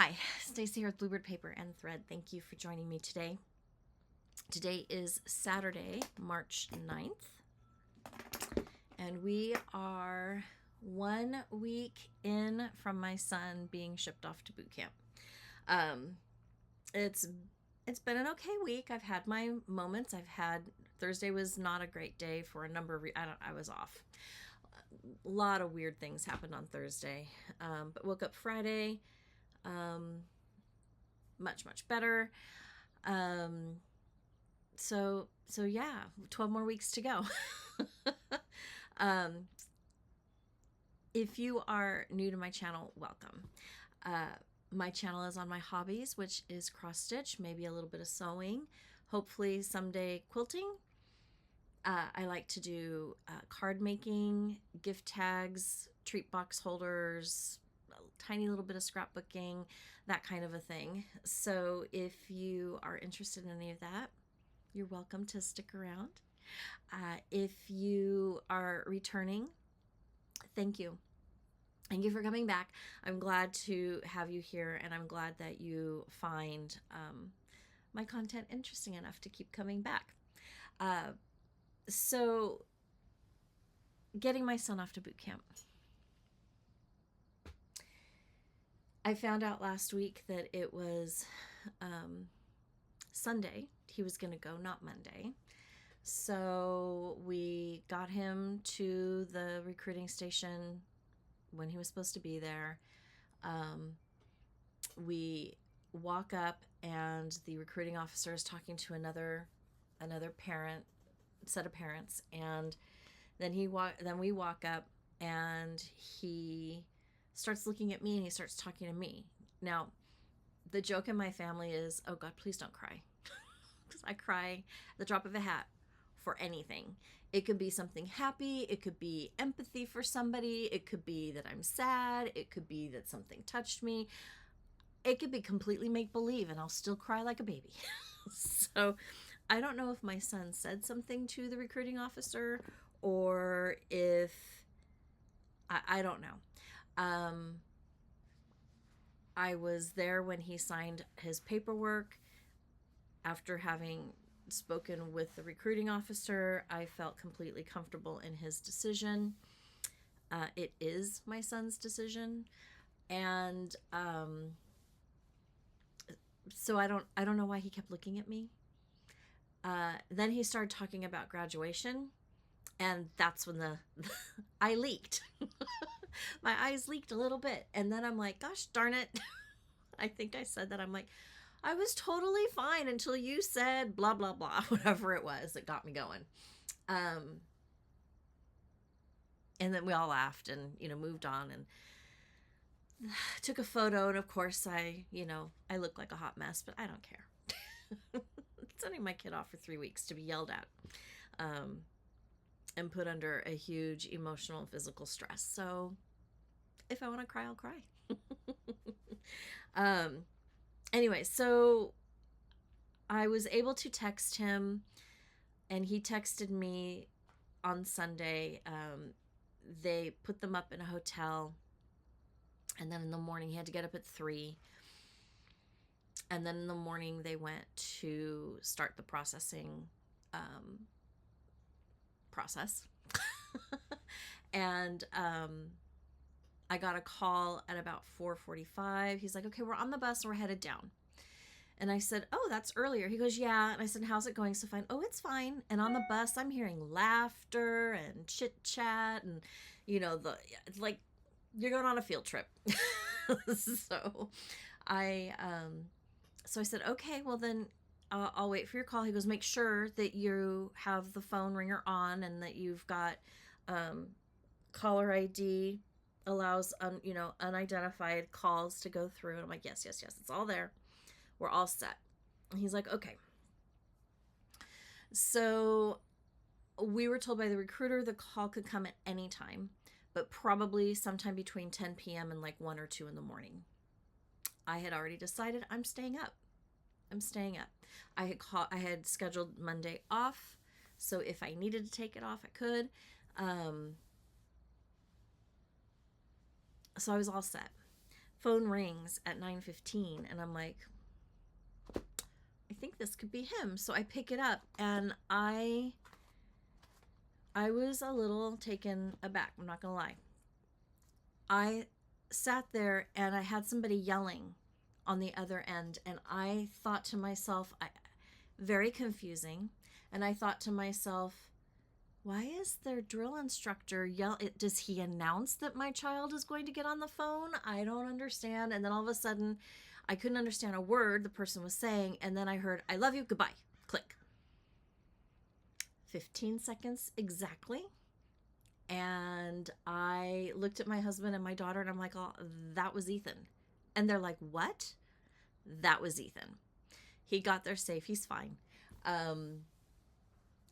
Hi, Stacy here with Bluebird Paper and Thread. Thank you for joining me today. Today is Saturday, March 9th, and we are 1 week in from my son being shipped off to boot camp. It's been an okay week. I've had my moments. Thursday was not a great day for a number of I was off. A lot of weird things happened on Thursday, but woke up Friday. Much better. So yeah, 12 more weeks to go. If you are new to my channel, welcome. My channel is on my hobbies, which is cross stitch, maybe a little bit of sewing, hopefully someday quilting. I like to do card making, gift tags, treat box holders, a tiny little bit of scrapbooking, that kind of a thing. So if you are interested in any of that, you're welcome to stick around. If you are returning, thank you. Thank you for coming back. I'm glad to have you here, and I'm glad that you find my content interesting enough to keep coming back. So getting my son off to boot camp. I found out last week that it was Sunday. He was going to go, not Monday. So we got him to the recruiting station when he was supposed to be there. We walk up, and the recruiting officer is talking to another set of parents, and then we walk up, and he starts looking at me, and he starts talking to me. Now, the joke in my family is, oh God, please don't cry. Because I cry at the drop of a hat for anything. It could be something happy. It could be empathy for somebody. It could be that I'm sad. It could be that something touched me. It could be completely make-believe, and I'll still cry like a baby. So I don't know if my son said something to the recruiting officer, or if I don't know. I was there when he signed his paperwork. After having spoken with the recruiting officer, I felt completely comfortable in his decision. It is my son's decision, and so I don't know why he kept looking at me. Then he started talking about graduation, and that's when I leaked. My eyes leaked a little bit, and then I'm like, gosh darn it. I think I said that. I'm like, I was totally fine until you said blah, blah, blah, whatever it was that got me going. And then we all laughed and, moved on and took a photo. And of course I look like a hot mess, but I don't care. Sending my kid off for 3 weeks to be yelled at, and put under a huge emotional and physical stress. So if I want to cry, I'll cry. Anyway, so I was able to text him, and he texted me on Sunday. They put them up in a hotel, and then in the morning he had to get up at 3. And then in the morning they went to start the processing process. And I got a call at about 4:45. He's like, okay, we're on the bus and we're headed down. And I said, oh, that's earlier. He goes, yeah. And I said, how's it going? So fine. Oh, it's fine. And on the bus, I'm hearing laughter and chit chat, and like you're going on a field trip. So I said, okay, well then I'll wait for your call. He goes, make sure that you have the phone ringer on and that you've got caller ID, allows unidentified calls to go through. And I'm like, yes, it's all there. We're all set. And he's like, okay. So we were told by the recruiter the call could come at any time, but probably sometime between 10 p.m. and like 1 or 2 in the morning. I had already decided I'm staying up. I had scheduled Monday off, so if I needed to take it off, I could. So I was all set. phone rings at 9:15, and I'm like, I think this could be him. So I pick it up, and I was a little taken aback. I'm not gonna lie. I sat there and I had somebody yelling on the other end, and I thought to myself, very confusing, and I thought to myself, why is their drill instructor does he announce that my child is going to get on the phone? I don't understand. And then all of a sudden, I couldn't understand a word the person was saying, and then I heard, I love you, goodbye, click. 15 seconds exactly. And I looked at my husband and my daughter, and I'm like, oh, that was Ethan. And they're like, what? That was Ethan. He got there safe. He's fine.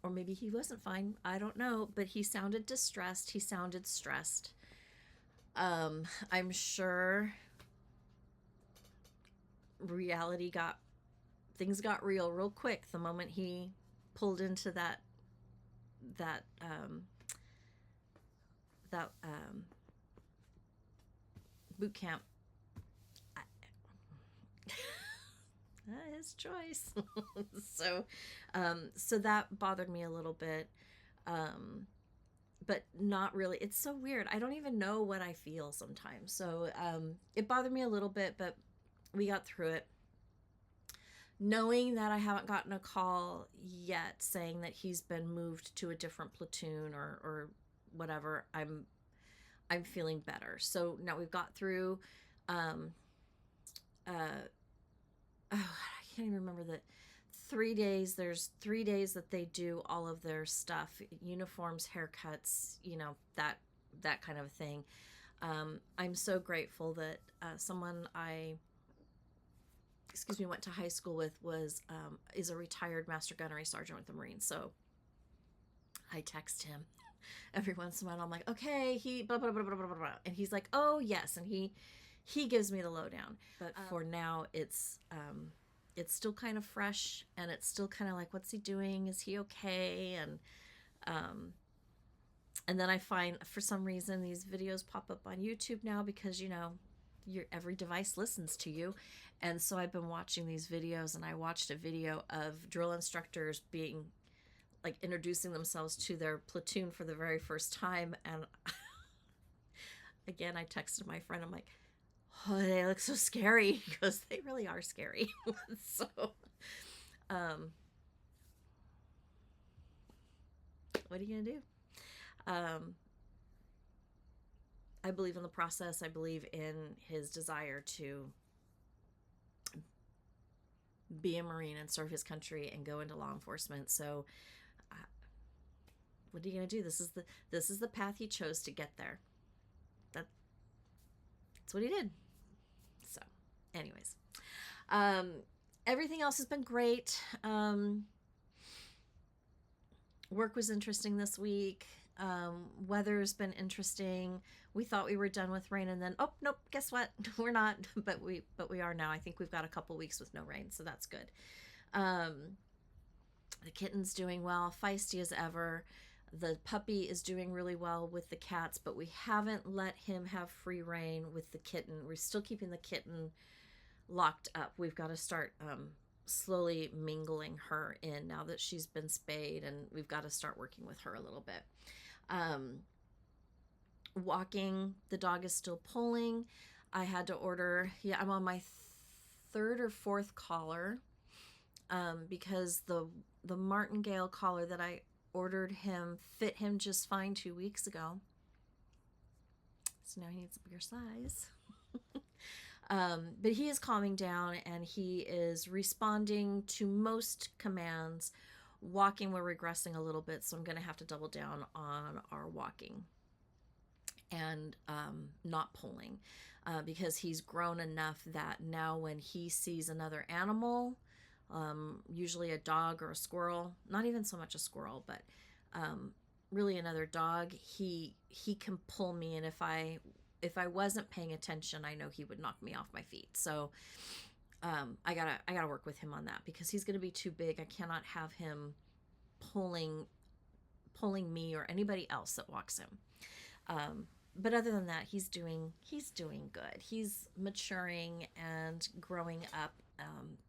Or maybe he wasn't fine. I don't know. But he sounded distressed. He sounded stressed. I'm sure things got real quick the moment he pulled into that boot camp. His choice. So that bothered me a little bit, but not really. It's so weird. I don't even know what I feel sometimes. So it bothered me a little bit, but we got through it. Knowing that I haven't gotten a call yet saying that he's been moved to a different platoon or whatever, I'm feeling better. So now we've got through. I can't even remember the 3 days. There's 3 days that they do all of their stuff, uniforms, haircuts, that kind of thing. I'm so grateful that someone I went to high school with is a retired master gunnery sergeant with the Marines. So I text him every once in a while. I'm like, okay, he blah blah blah blah blah blah, and he's like, oh yes, and he gives me the lowdown. But for now, it's still kind of fresh, and it's still kind of like, what's he doing? Is he okay? And then I find, for some reason, these videos pop up on YouTube now because your every device listens to you. And so I've been watching these videos, and I watched a video of drill instructors being like introducing themselves to their platoon for the very first time. And again, I texted my friend, I'm like, oh, they look so scary, because they really are scary. So what are you gonna do? I believe in the process. I believe in his desire to be a Marine and serve his country and go into law enforcement. So what are you gonna do? This is the path he chose to get there. That's what he did. So anyways, everything else has been great. Work was interesting this week. Weather's been interesting. We thought we were done with rain, and then, oh nope, guess what? We're not, but we are now. I think we've got a couple weeks with no rain, so that's good. The kitten's doing well, feisty as ever. The puppy is doing really well with the cats, but we haven't let him have free reign with the kitten. We're still keeping the kitten locked up. We've got to start slowly mingling her in now that she's been spayed, and we've got to start working with her a little bit. Walking, the dog is still pulling. I had to order, I'm on my third or fourth collar, because the martingale collar that I ordered him fit him just fine 2 weeks ago. So now he needs a bigger size. But he is calming down, and he is responding to most commands. Walking, we're regressing a little bit, so I'm going to have to double down on our walking and not pulling, because he's grown enough that now when he sees another animal, usually a dog or a squirrel, not even so much a squirrel, but really another dog, he can pull me, and if I wasn't paying attention, I know he would knock me off my feet. So I gotta work with him on that, because he's gonna be too big. I cannot have him pulling me or anybody else that walks him. but other than that, he's doing good. He's maturing and growing up.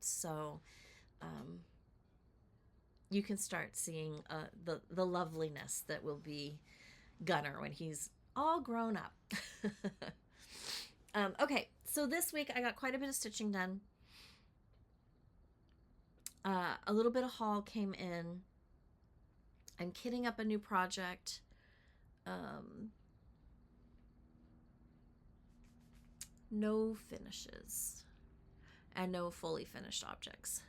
So you can start seeing the loveliness that will be Gunner when he's all grown up. Okay, so this week I got quite a bit of stitching done. A little bit of haul came in. I'm kitting up a new project. No finishes and no fully finished objects.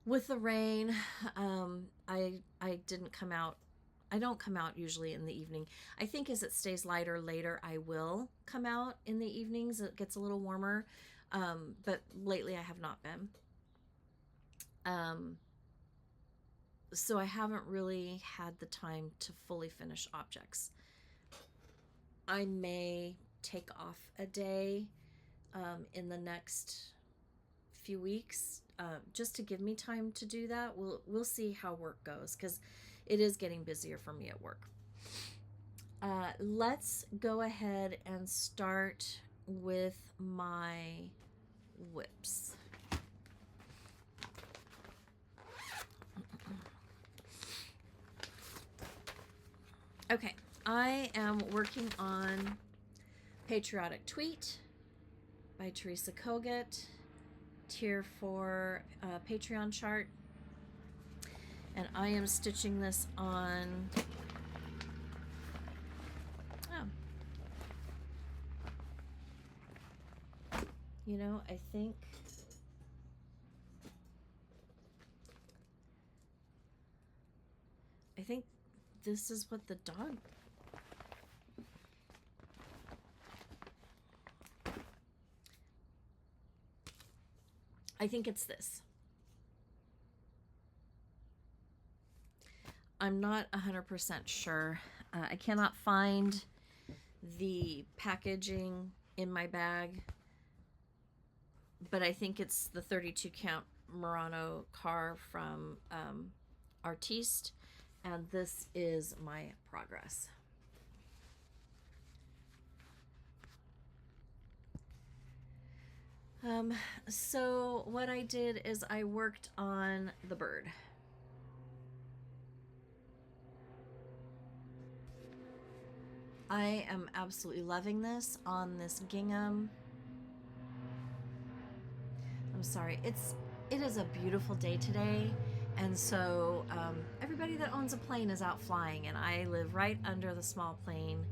With the rain, I didn't come out. I don't come out usually in the evening. I think as it stays lighter later, I will come out in the evenings. It gets a little warmer, but lately I have not been. So I haven't really had the time to fully finish objects. I may take off a day in the next few weeks just to give me time to do that. We'll see how work goes, because it is getting busier for me at work. Let's go ahead and start with my whips. Okay, I am working on Patriotic Tweet by Teresa Kogut, Tier 4 Patreon chart. And I am stitching this on, you know, I think this is what the dog, I think it's this. I'm not 100% sure. I cannot find the packaging in my bag, but I think it's the 32 count Murano car from Artiste, and this is my progress. So what I did is I worked on the bird. I am absolutely loving this on this gingham. I'm sorry, it is a beautiful day today, and so everybody that owns a plane is out flying, and I live right under the small plane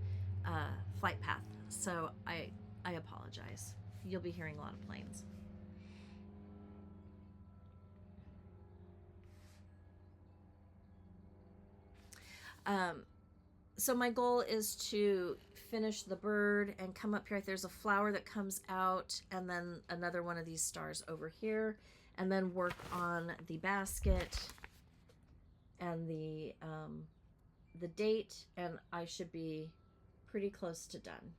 flight path, so I apologize. You'll be hearing a lot of planes. So my goal is to finish the bird and come up here. There's a flower that comes out, and then another one of these stars over here, and then work on the basket and the date, and I should be pretty close to done.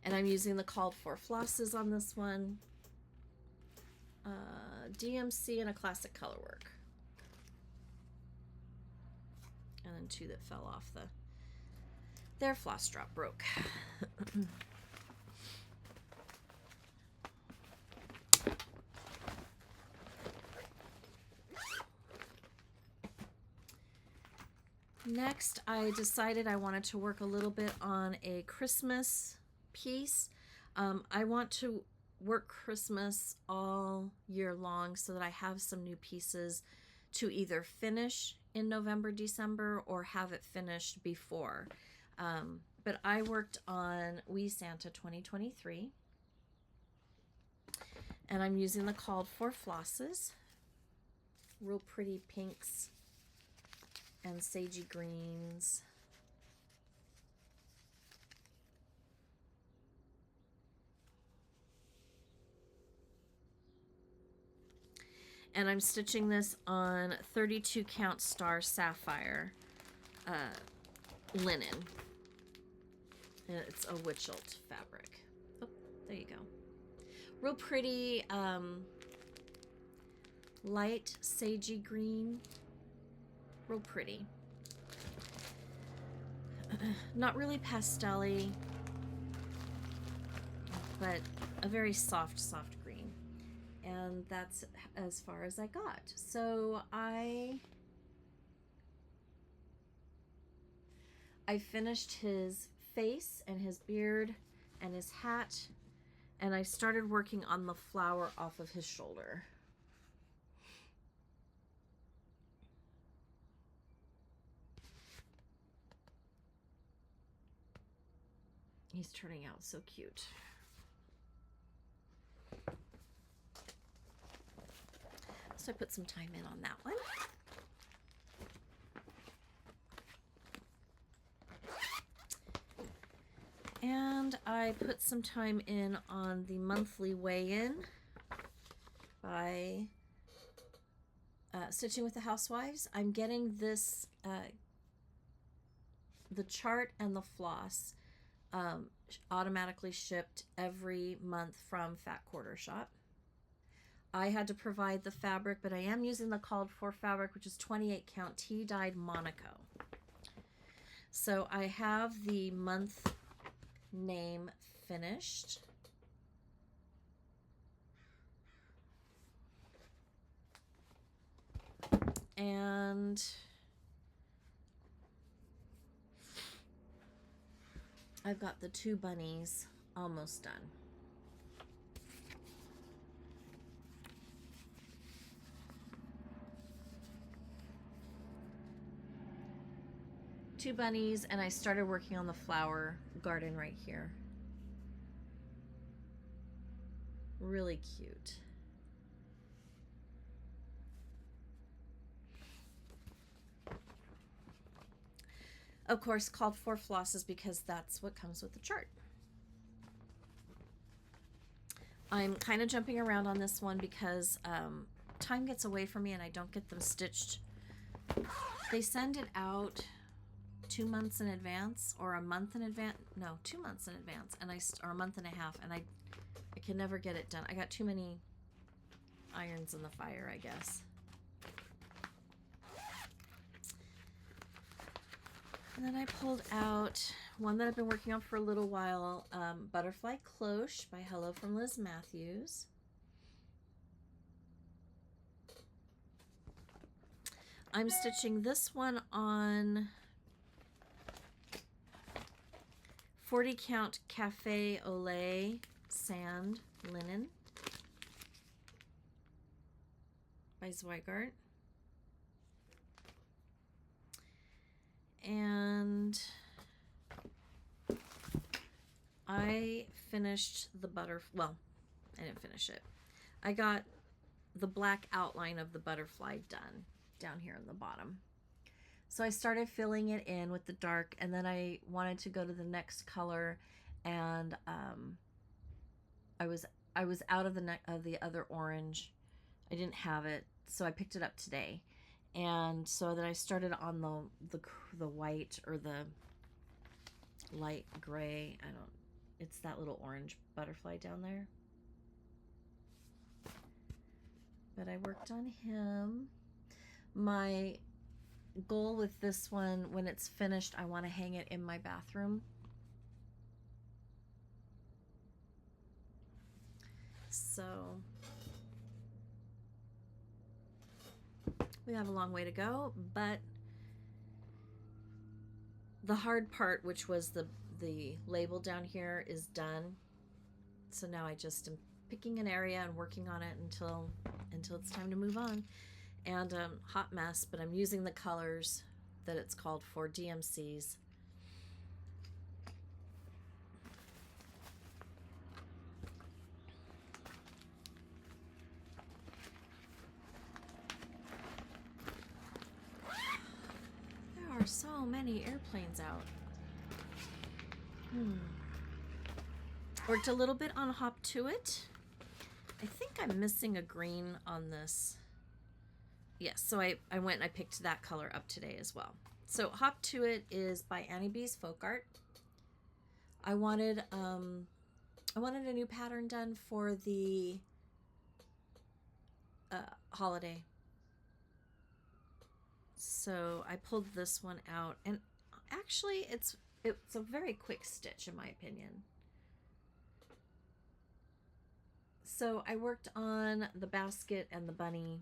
And I'm using the called for flosses on this one. DMC and a classic color work. And then two that fell off their floss drop broke. Next, I decided I wanted to work a little bit on a Christmas piece. I want to work Christmas all year long so that I have some new pieces to either finish in November, December, or have it finished before. But I worked on Wee Santa 2023, and I'm using the called for flosses. Real pretty pinks and sagey greens. And I'm stitching this on 32 count star Sapphire linen. And it's a Witchelt fabric. Oh, there you go. Real pretty light sagey green Real pretty. Not really pastel-y, but a very soft green. And that's as far as I got. So I finished his face and his beard and his hat, and I started working on the flower off of his shoulder. He's turning out so cute. So I put some time in on that one. And I put some time in on the monthly weigh-in by Stitching with the Housewives. I'm getting this, the chart and the floss automatically shipped every month from Fat Quarter Shop. I had to provide the fabric, but I am using the called for fabric, which is 28 count Tea Dyed Monaco. So I have the month name finished. And I've got the 2 bunnies almost done. Two bunnies, and I started working on the flower garden right here. Really cute. Of course, called for flosses because that's what comes with the chart. I'm kind of jumping around on this one because time gets away from me and I don't get them stitched. They send it out 2 months in advance or a month in advance. No, 2 months in advance, and or a month and a half, and I can never get it done. I got too many irons in the fire, I guess. And then I pulled out one that I've been working on for a little while, Butterfly Cloche by Hello from Liz Matthews. I'm stitching this one on 40 count Cafe au Lait Sand Linen by Zweigart. And I finished the well, I didn't finish it. I got the black outline of the butterfly done down here in the bottom. So I started filling it in with the dark, and then I wanted to go to the next color, and I was out of the other orange. I didn't have it, so I picked it up today. And so then I started on the white or the light gray. It's that little orange butterfly down there. But I worked on him. My goal with this one, when it's finished, I want to hang it in my bathroom. So we have a long way to go, but the hard part, which was the label down here, is done. So now I just am picking an area and working on it until it's time to move on. And hot mess, but I'm using the colors that it's called for, DMCs. There are so many airplanes out. Worked a little bit on Hop to It. I think I'm missing a green on this. Yes, so I went and I picked that color up today as well. So Hop to It is by Annie Beez Folk Art. I wanted a new pattern done for the holiday. So I pulled this one out, and actually it's a very quick stitch in my opinion. So I worked on the basket and the bunny.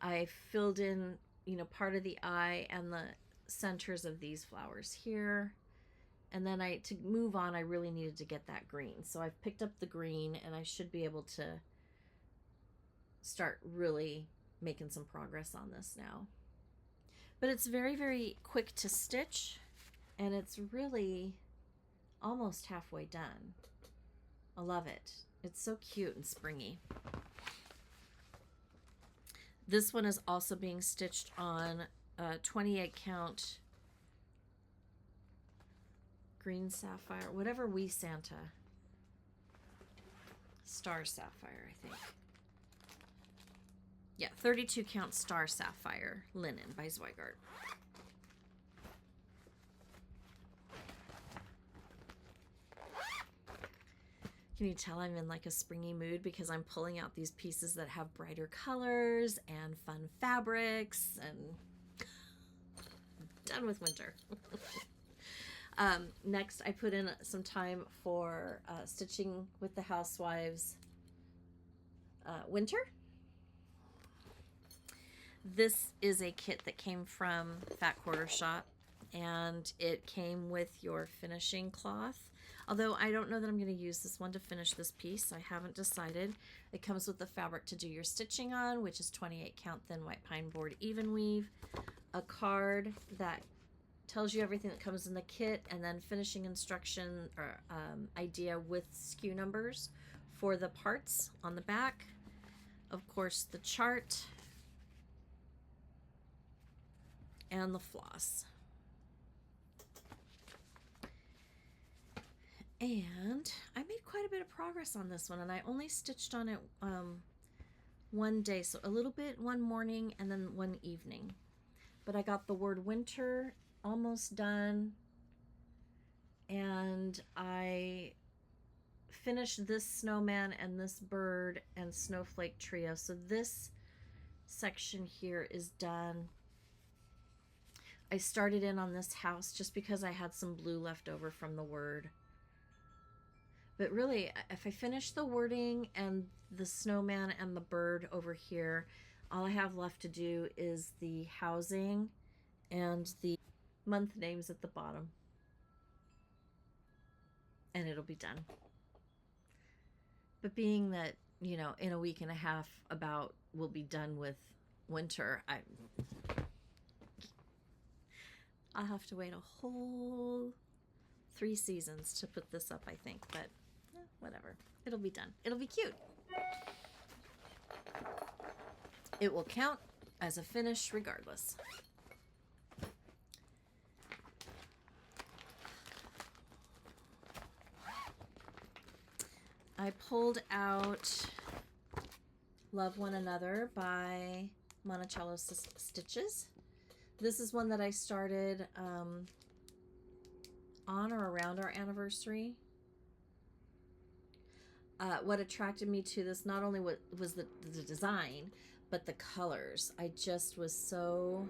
I filled in, you know, part of the eye and the centers of these flowers here. And then to move on, I really needed to get that green. So I've picked up the green, and I should be able to start really making some progress on this now. But it's very, very quick to stitch, and it's really almost halfway done. I love it. It's so cute and springy. This one is also being stitched on a 28 count green sapphire, whatever we Santa. Star sapphire, I think. Yeah, 32 count star sapphire linen by Zweigart. Can you tell I'm in like a springy mood because I'm pulling out these pieces that have brighter colors and fun fabrics, and done with winter. Next, I put in some time for stitching with the Housewives winter. This is a kit that came from Fat Quarter Shop, and it came with your finishing cloth. Although I don't know that I'm going to use this one to finish this piece. I haven't decided. It comes with the fabric to do your stitching on, which is 28 count thin white pine board even weave. A card that tells you everything that comes in the kit, and then finishing instruction or idea with SKU numbers for the parts on the back. Of course, the chart and the floss. And I made quite a bit of progress on this one, and I only stitched on it one day, so a little bit one morning and then one evening. But I got the word winter almost done, and I finished this snowman and this bird and snowflake trio. So this section here is done. I started in on this house just because I had some blue left over from the word. But really, if I finish the wording and the snowman and the bird over here, all I have left to do is the housing and the month names at the bottom. And it'll be done. But being that, you know, in a week and a half about we'll be done with winter, I'll have to wait a whole 3 seasons to put this up, I think. But whatever. It'll be done. It'll be cute. It will count as a finish regardless. I pulled out Love One Another by Monticello Stitches. This is one that I started on or around our anniversary. What attracted me to this not only was the design, but the colors. I just was so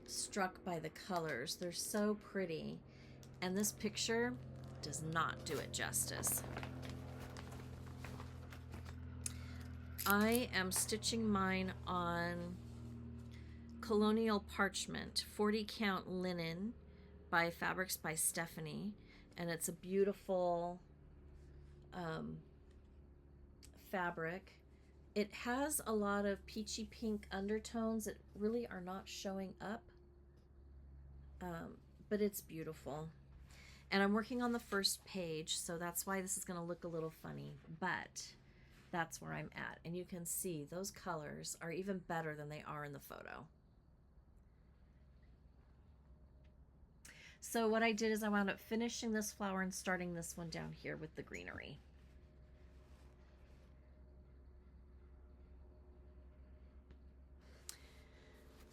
struck by the colors. They're so pretty. And this picture does not do it justice. I am stitching mine on Colonial Parchment 40 count linen by Fabrics by Stephanie, and it's a beautiful fabric. It has a lot of peachy pink undertones that really are not showing up, but it's beautiful. And I'm working on the first page, so that's why this is going to look a little funny, but that's where I'm at. And you can see those colors are even better than they are in the photo. So what I did is I wound up finishing this flower and starting this one down here with the greenery.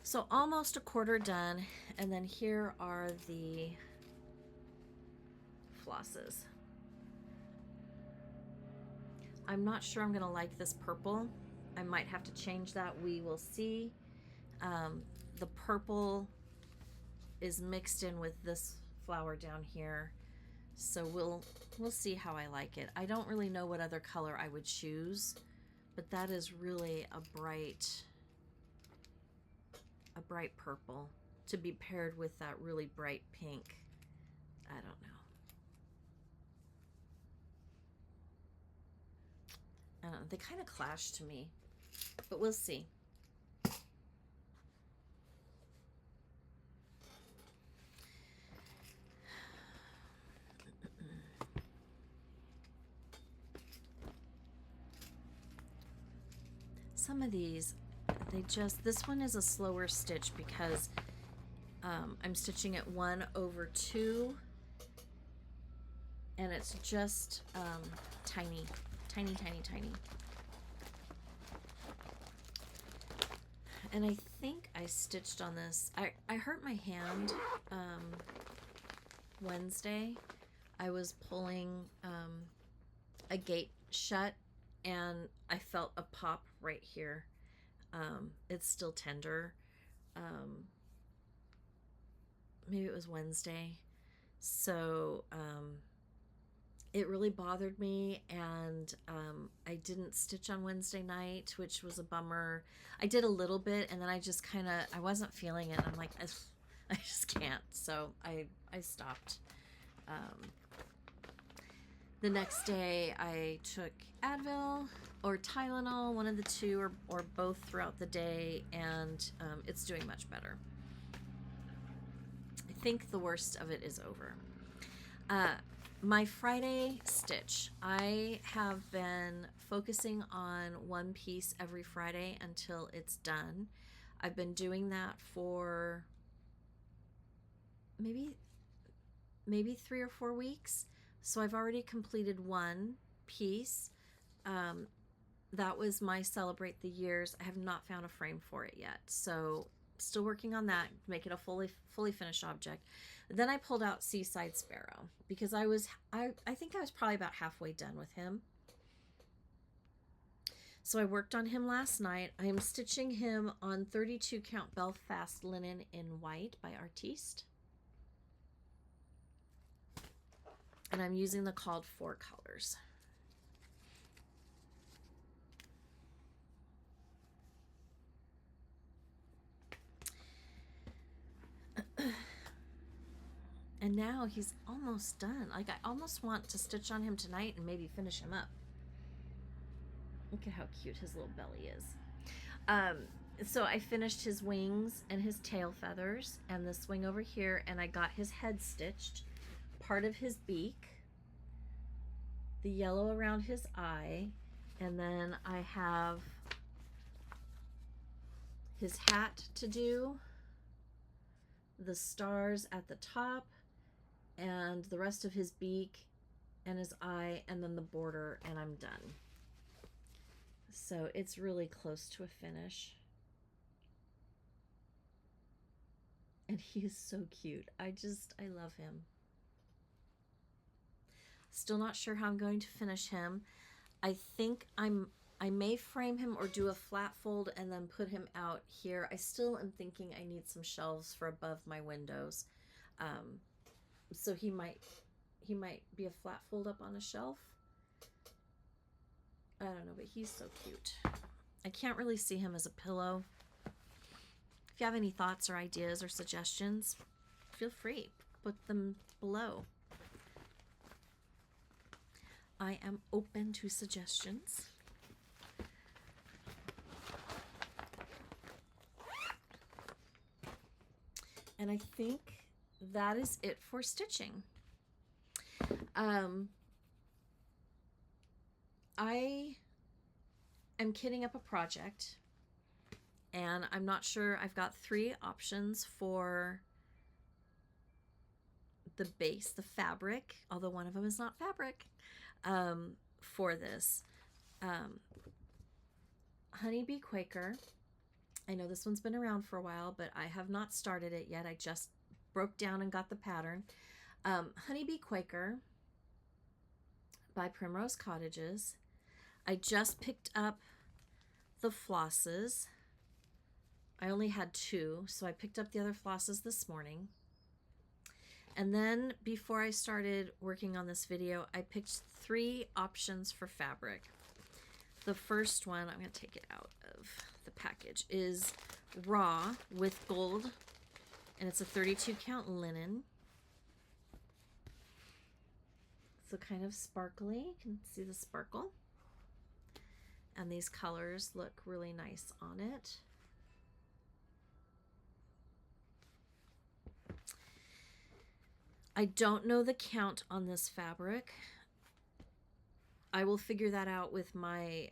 So almost a quarter done, and then here are the flosses. I'm not sure I'm gonna like this purple. I might have to change that. We will see. The purple is mixed in with this flower down here, so we'll see how I like it. I don't really know what other color I would choose, but that is really a bright purple to be paired with that really bright pink. I don't know. I don't know. They kind of clash to me, but we'll see. Some of these, this one is a slower stitch because I'm stitching it 1/2, and it's just tiny. And I think I stitched on this. I hurt my hand Wednesday. I was pulling a gate shut, and I felt a pop right here. It's still tender. Maybe it was Wednesday. So it really bothered me, and I didn't stitch on Wednesday night, which was a bummer. I did a little bit, and then I just I wasn't feeling it. I'm like, I just can't. So I stopped. The next day I took Advil or Tylenol, one of the two, or both throughout the day, and it's doing much better. I think the worst of it is over. My Friday stitch, I have been focusing on one piece every Friday until it's done. I've been doing that for maybe 3 or 4 weeks. So I've already completed one piece. That was my Celebrate the Years. I have not found a frame for it yet. So still working on that, make it a fully finished object. Then I pulled out Seaside Sparrow because I think I was probably about halfway done with him. So I worked on him last night. I am stitching him on 32 count Belfast linen in white by Artiste. And I'm using the called 4 colors. And now he's almost done. Like, I almost want to stitch on him tonight and maybe finish him up. Look at how cute his little belly is. So I finished his wings and his tail feathers and this wing over here, and I got his head stitched, part of his beak, the yellow around his eye, and then I have his hat to do, the stars at the top, and the rest of his beak and his eye, and then the border, and I'm done. So it's really close to a finish. And he is so cute. I love him. Still not sure how I'm going to finish him. I think I may frame him or do a flat fold and then put him out here. I still am thinking I need some shelves for above my windows. So he might be a flat fold up on a shelf. I don't know, but he's so cute. I can't really see him as a pillow. If you have any thoughts or ideas or suggestions, feel free. Put them below. I am open to suggestions. And I think that is it for stitching. I am kitting up a project, and I'm not sure. I've got 3 options for the base, the fabric, although one of them is not fabric, for this. Honeybee Quaker. I know this one's been around for a while, but I have not started it yet. I just broke down and got the pattern. Honeybee Quaker by Primrose Cottages. I just picked up the flosses. I only had 2, so I picked up the other flosses this morning. And then before I started working on this video, I picked 3 options for fabric. The first one, I'm going to take it out of the package, is raw with gold, and it's a 32 count linen. So kind of sparkly, you can see the sparkle. And these colors look really nice on it. I don't know the count on this fabric. I will figure that out with my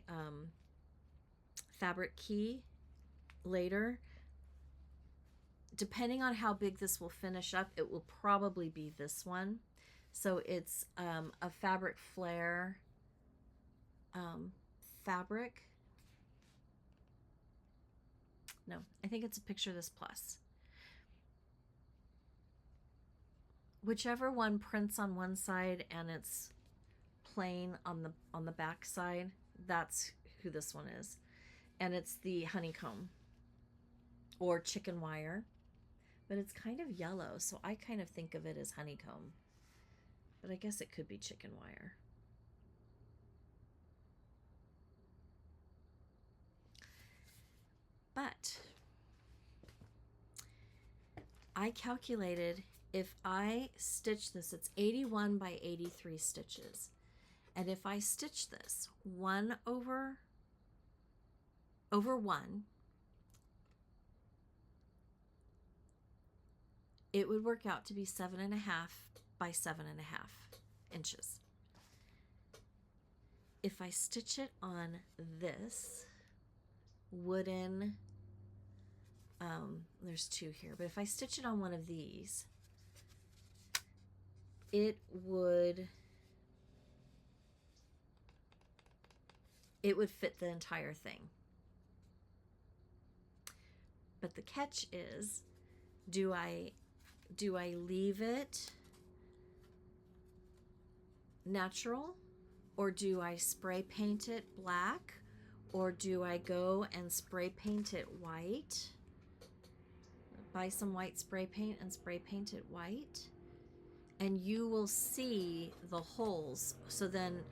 fabric key later. Depending on how big this will finish up, it will probably be this one. So it's a fabric Flair fabric. No, I think it's a Picture This Plus. Whichever one prints on one side and it's plain on the back side, that's who this one is. And it's the honeycomb or chicken wire, but it's kind of yellow, so I kind of think of it as honeycomb, but I guess it could be chicken wire. But I calculated, if I stitch this, it's 81 by 83 stitches. And if I stitch this 1 over 1, it would work out to be 7.5 by 7.5 inches. If I stitch it on this wooden, there's 2 here, but if I stitch it on one of these, it would fit the entire thing. But the catch is, do I leave it natural, or do I spray paint it black, or do I go and spray paint it white? Buy some white spray paint and spray paint it white, and you will see the holes. So then,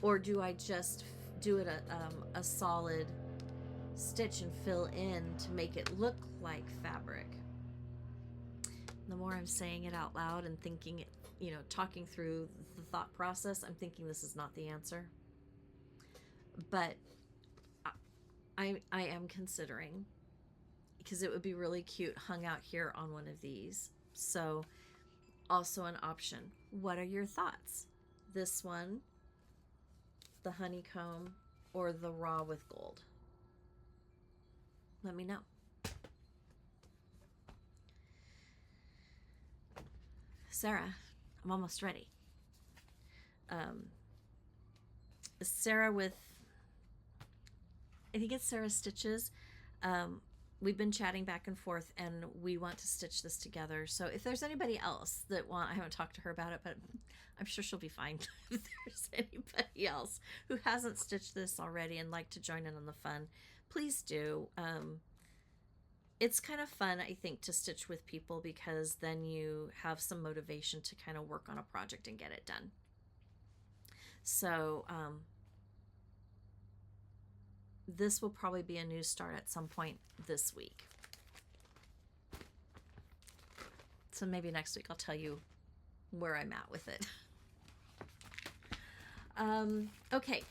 or do I just do it a solid stitch and fill in to make it look like fabric? The more I'm saying it out loud and thinking it, you know, talking through the thought process, I'm thinking this is not the answer. But I am considering, because it would be really cute hung out here on one of these. So also an option. What are your thoughts? This one, the honeycomb, or the raw with gold? Let me know. Sarah, I'm almost ready. Sarah with, I think it's Sarah Stitches. We've been chatting back and forth, and we want to stitch this together. So if there's anybody else that I haven't talked to her about it, but I'm sure she'll be fine. If there's anybody else who hasn't stitched this already and like to join in on the fun, please do. It's kind of fun, I think, to stitch with people, because then you have some motivation to kind of work on a project and get it done. So this will probably be a new start at some point this week. So maybe next week I'll tell you where I'm at with it. Okay.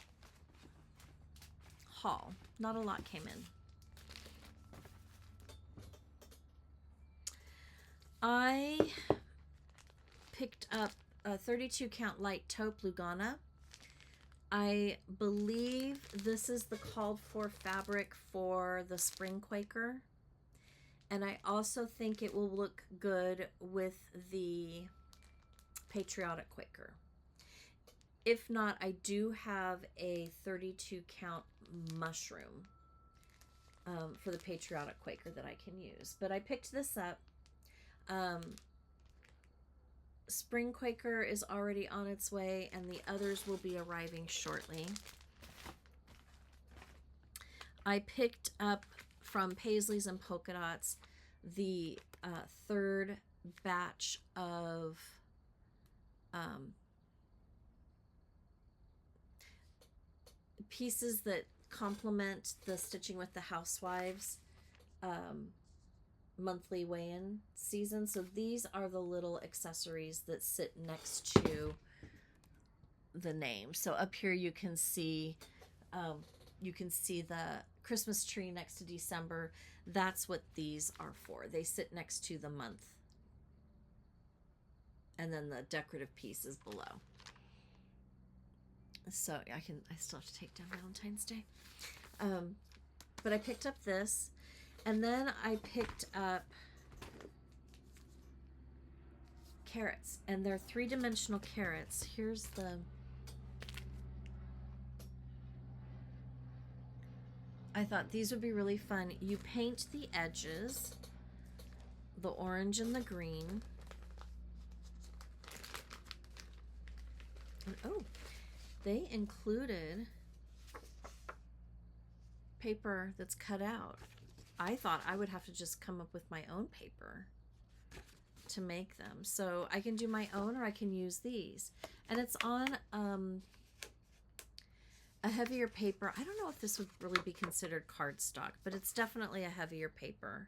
Haul. Not a lot came in. I picked up a 32 count light taupe Lugana. I believe this is the called for fabric for the spring Quaker. And I also think it will look good with the patriotic Quaker. If not, I do have a 32 count mushroom for the patriotic Quaker that I can use. But I picked this up. Spring Quaker is already on its way, and the others will be arriving shortly. I picked up from Paisley's and Polka Dots the third batch of pieces that complement the Stitching with the Housewives monthly weigh-in season. So these are the little accessories that sit next to the name. So up here you can see the Christmas tree next to December. That's what these are for. They sit next to the month, and then the decorative piece is below. So I still have to take down Valentine's Day. But I picked up this, and then I picked up carrots, and they're 3-dimensional carrots. Here's the... I thought these would be really fun. You paint the edges, the orange and the green. And oh, they included paper that's cut out. I thought I would have to just come up with my own paper to make them. So I can do my own, or I can use these. And it's on a heavier paper. I don't know if this would really be considered cardstock, but it's definitely a heavier paper.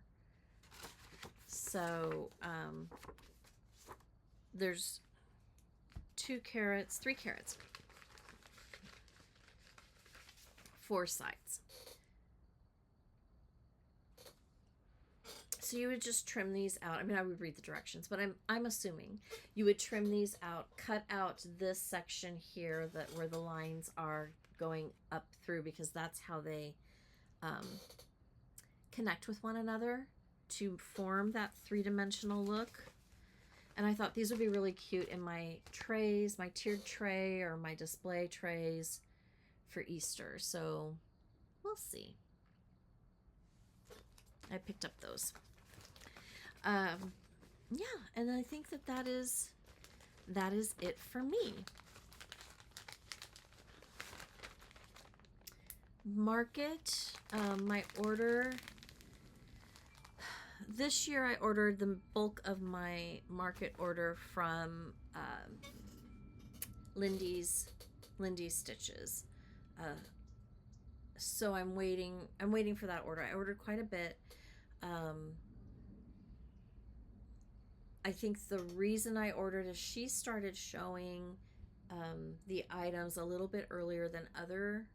So there's 3 carrots, 4 sides. So you would just trim these out. I mean, I would read the directions, but I'm assuming you would trim these out, cut out this section here where the lines are going up through, because that's how they connect with one another to form that 3-dimensional look. And I thought these would be really cute in my trays, my tiered tray or my display trays for Easter. So we'll see. I picked up those. Yeah, and I think that is it for me. Market, my order this year, I ordered the bulk of my market order from Lindy's Stitches. So I'm waiting for that order. I ordered quite a bit. I think the reason I ordered is she started showing the items a little bit earlier than other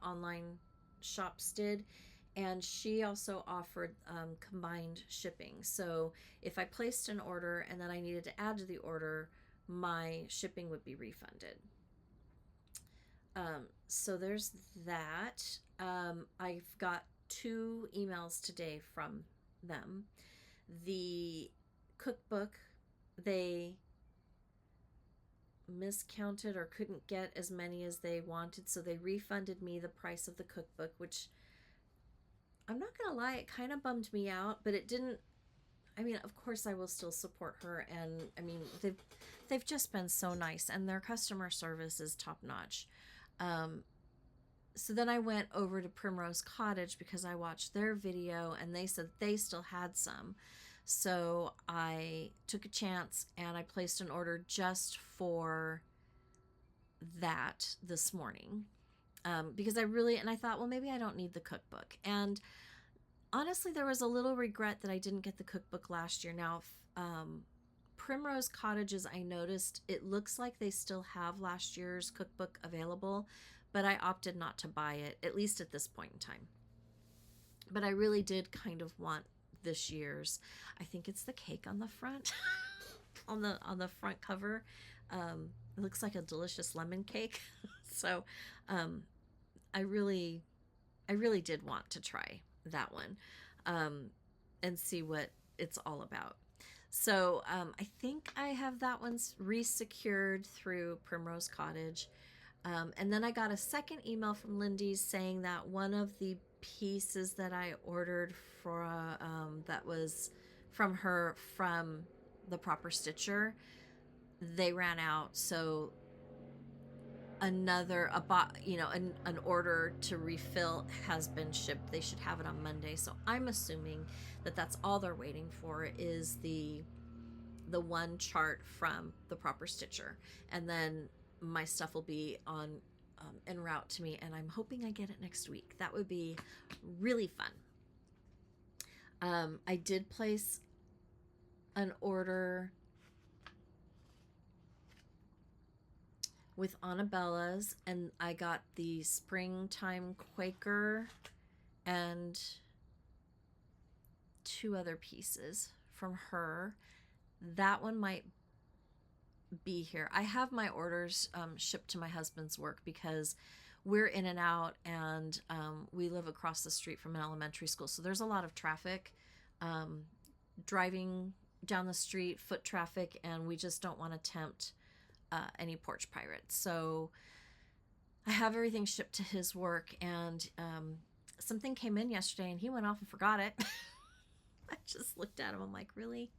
online shops did, and she also offered combined shipping. So if I placed an order and then I needed to add to the order, my shipping would be refunded. So there's that. I've got 2 emails today from them. The cookbook, they miscounted or couldn't get as many as they wanted, so they refunded me the price of the cookbook, which I'm not gonna lie, it kind of bummed me out, but it didn't. I mean, of course I will still support her, and I mean they've just been so nice, and their customer service is top notch. So then I went over to Primrose Cottage because I watched their video and they said they still had some. So I took a chance and I placed an order just for that this morning. Because I thought, well, maybe I don't need the cookbook. And honestly, there was a little regret that I didn't get the cookbook last year. Now, Primrose Cottages, I noticed it looks like they still have last year's cookbook available, but I opted not to buy it, at least at this point in time. But I really did kind of want this year's. I think it's the cake on the front, on the front cover. It looks like a delicious lemon cake. So I really did want to try that one and see what it's all about. So I think I have that one re-secured through Primrose Cottage. And then I got a second email from Lindy's saying that one of the pieces that I ordered for that was from her from the Proper Stitcher, they ran out. So an order to refill has been shipped. They should have it on Monday, so I'm assuming that that's all they're waiting for is the one chart from the proper stitcher, and then my stuff will be on en route to me, and I'm hoping I get it next week. That would be really fun. I did place an order with Annabella's, and I got the Springtime Quaker and 2 other pieces from her. That one might be here. I have my orders shipped to my husband's work because we're in and out, and we live across the street from an elementary school, so there's a lot of traffic, driving down the street, foot traffic, and we just don't want to tempt any porch pirates. So I have everything shipped to his work, and something came in yesterday and he went off and forgot it. I just looked at him. I'm like, really?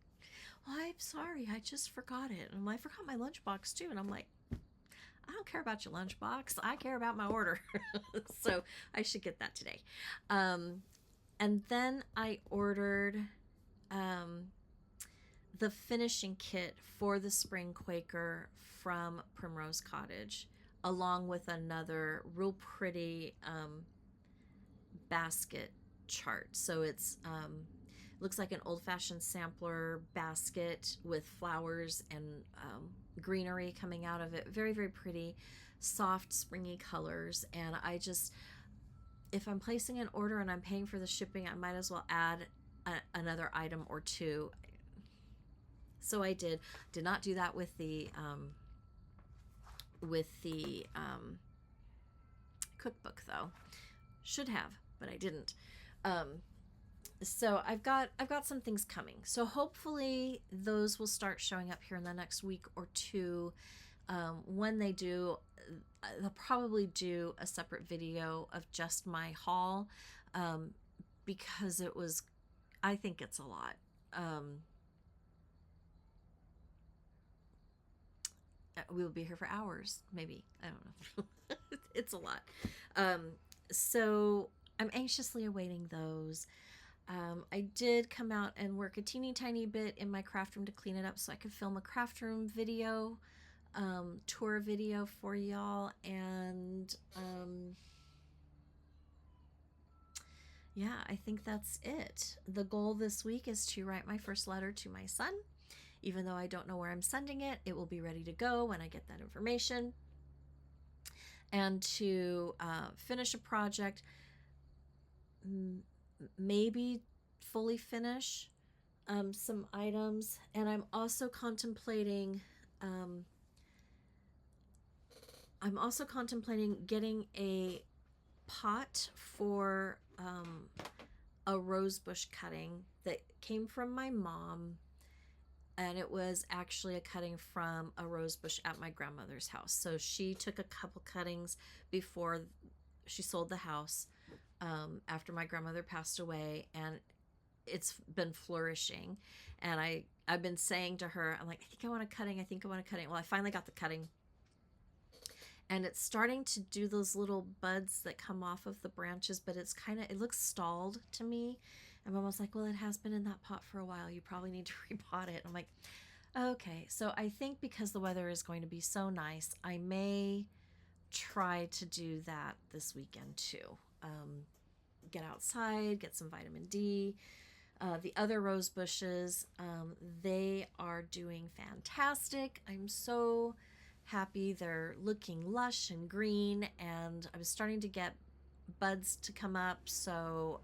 Well, I'm sorry, I just forgot it. And I forgot my lunchbox too. And I'm like, I don't care about your lunchbox. I care about my order. So I should get that today. And then I ordered the finishing kit for the Spring Quaker from Primrose Cottage, along with another real pretty basket chart. So it's looks like an old-fashioned sampler basket with flowers and greenery coming out of it. Very, very pretty, soft, springy colors. And I just, if I'm placing an order and I'm paying for the shipping, I might as well add another item or 2. So I did not do that with the cookbook though. Should have, but I didn't. So I've got some things coming. So hopefully those will start showing up here in the next week or 2. When they do, they'll probably do a separate video of just my haul, because I think it's a lot. We will be here for hours, maybe. I don't know. It's a lot. So I'm anxiously awaiting those. I did come out and work a teeny tiny bit in my craft room to clean it up so I could film a craft room video, tour video for y'all. And yeah, I think that's it. The goal this week is to write my first letter to my son. Even though I don't know where I'm sending it, it will be ready to go when I get that information. And to finish a project, maybe fully finish some items. And I'm also contemplating getting a pot for a rose bush cutting that came from my mom, and it was actually a cutting from a rose bush at my grandmother's house. So she took a couple cuttings before she sold the house, after my grandmother passed away, and it's been flourishing. And I've been saying to her, I'm like, I think I want a cutting. Well, I finally got the cutting, and it's starting to do those little buds that come off of the branches, but it looks stalled to me. And Mom was like, well, it has been in that pot for a while. You probably need to repot it. I'm like, okay. So I think because the weather is going to be so nice, I may try to do that this weekend too. Get outside, get some vitamin D. The other rose bushes, they are doing fantastic. I'm so happy. They're looking lush and green, and I was starting to get buds to come up. So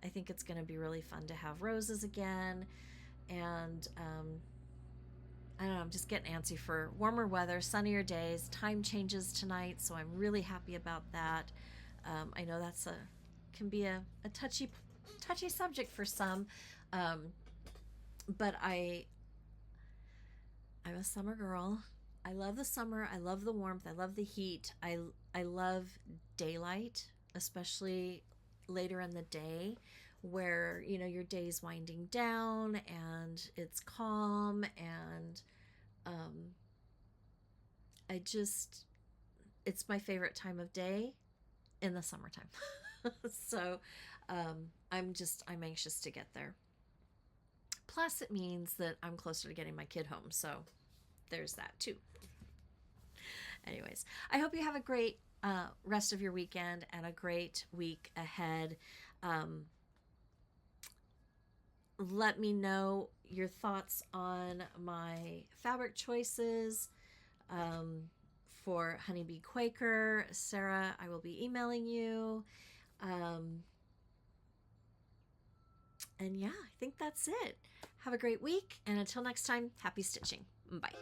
I think it's going to be really fun to have roses again. And I don't know, I'm just getting antsy for warmer weather, sunnier days. Time changes tonight, so I'm really happy about that. I know that's can be a touchy subject for some, but I'm a summer girl. I love the summer. I love the warmth. I love the heat. I love daylight, especially later in the day, where your day's winding down and it's calm, and I just, it's my favorite time of day in the summertime. So I'm anxious to get there. Plus, it means that I'm closer to getting my kid home. So there's that too. Anyways, I hope you have a great rest of your weekend and a great week ahead. Let me know your thoughts on my fabric choices for Honeybee Quaker. Sarah, I will be emailing you. And yeah, I think that's it. Have a great week, and until next time, happy stitching. Bye.